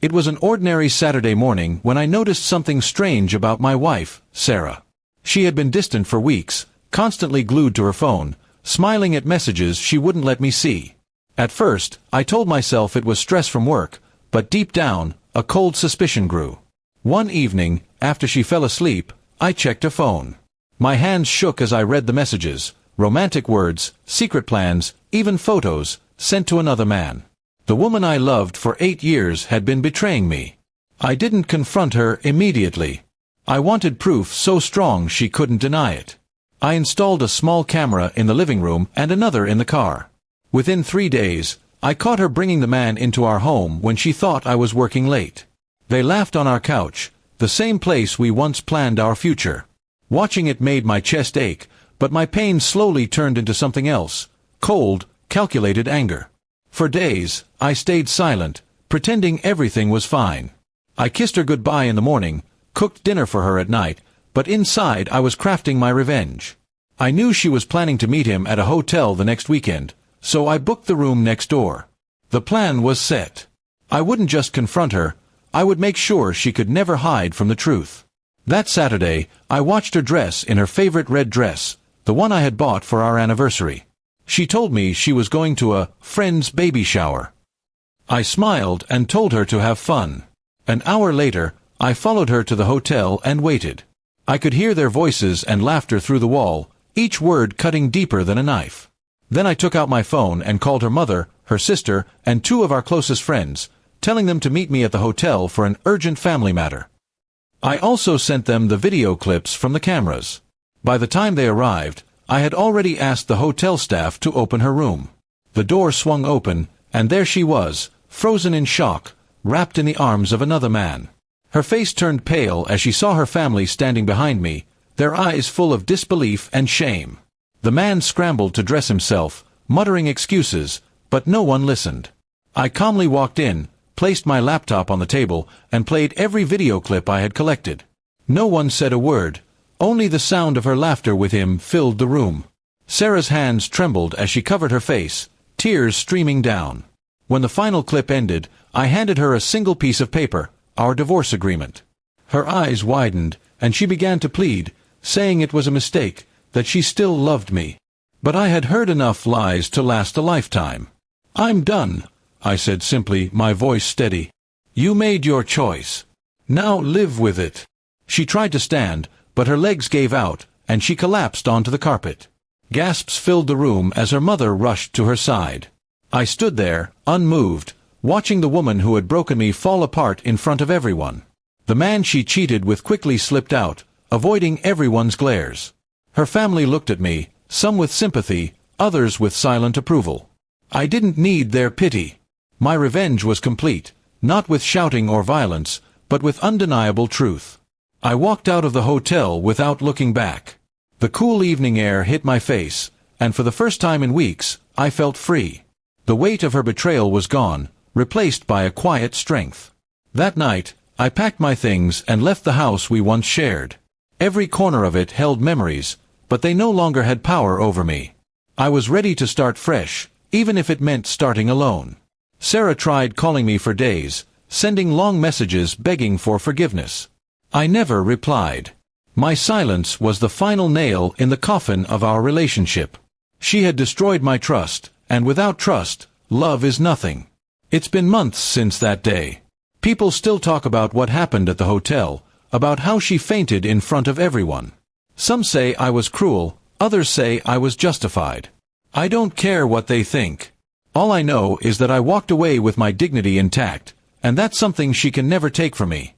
It was an ordinary Saturday morning when I noticed something strange about my wife, Sarah. She had been distant for weeks, constantly glued to her phone, smiling at messages she wouldn't let me see. At first, I told myself it was stress from work, but deep down, a cold suspicion grew. One evening, after she fell asleep, I checked her phone. My hands shook as I read the messages, romantic words, secret plans, even photos, sent to another man. The woman I loved for 8 years had been betraying me. I didn't confront her immediately. I wanted proof so strong she couldn't deny it. I installed a small camera in the living room and another in the car. Within 3 days, I caught her bringing the man into our home when she thought I was working late. They laughed on our couch, the same place we once planned our future. Watching it made my chest ache, but my pain slowly turned into something else, cold, calculated anger. For days, I stayed silent, pretending everything was fine. I kissed her goodbye in the morning, cooked dinner for her at night, but inside I was crafting my revenge. I knew she was planning to meet him at a hotel the next weekend, so I booked the room next door. The plan was set. I wouldn't just confront her, I would make sure she could never hide from the truth. That Saturday, I watched her dress in her favorite red dress, the one I had bought for our anniversary. She told me she was going to a friend's baby shower. I smiled and told her to have fun. An hour later, I followed her to the hotel and waited. I could hear their voices and laughter through the wall, each word cutting deeper than a knife. Then I took out my phone and called her mother, her sister, and 2 of our closest friends, telling them to meet me at the hotel for an urgent family matter. I also sent them the video clips from the cameras. By the time they arrived, I had already asked the hotel staff to open her room. The door swung open, and there she was, frozen in shock, wrapped in the arms of another man. Her face turned pale as she saw her family standing behind me, their eyes full of disbelief and shame. The man scrambled to dress himself, muttering excuses, but no one listened. I calmly walked in, placed my laptop on the table, and played every video clip I had collected. No one said a word. Only the sound of her laughter with him filled the room. Sarah's hands trembled as she covered her face, tears streaming down. When the final clip ended, I handed her a single piece of paper, our divorce agreement. Her eyes widened, and she began to plead, saying it was a mistake, that she still loved me. But I had heard enough lies to last a lifetime. "I'm done," I said simply, my voice steady. "You made your choice. Now live with it." She tried to stand, but her legs gave out, and she collapsed onto the carpet. Gasps filled the room as her mother rushed to her side. I stood there, unmoved, watching the woman who had broken me fall apart in front of everyone. The man she cheated with quickly slipped out, avoiding everyone's glares. Her family looked at me, some with sympathy, others with silent approval. I didn't need their pity. My revenge was complete, not with shouting or violence, but with undeniable truth. I walked out of the hotel without looking back. The cool evening air hit my face, and for the first time in weeks, I felt free. The weight of her betrayal was gone, replaced by a quiet strength. That night, I packed my things and left the house we once shared. Every corner of it held memories, but they no longer had power over me. I was ready to start fresh, even if it meant starting alone. Sarah tried calling me for days, sending long messages begging for forgiveness. I never replied. My silence was the final nail in the coffin of our relationship. She had destroyed my trust, and without trust, love is nothing. It's been months since that day. People still talk about what happened at the hotel, about how she fainted in front of everyone. Some say I was cruel, others say I was justified. I don't care what they think. All I know is that I walked away with my dignity intact, and that's something she can never take from me.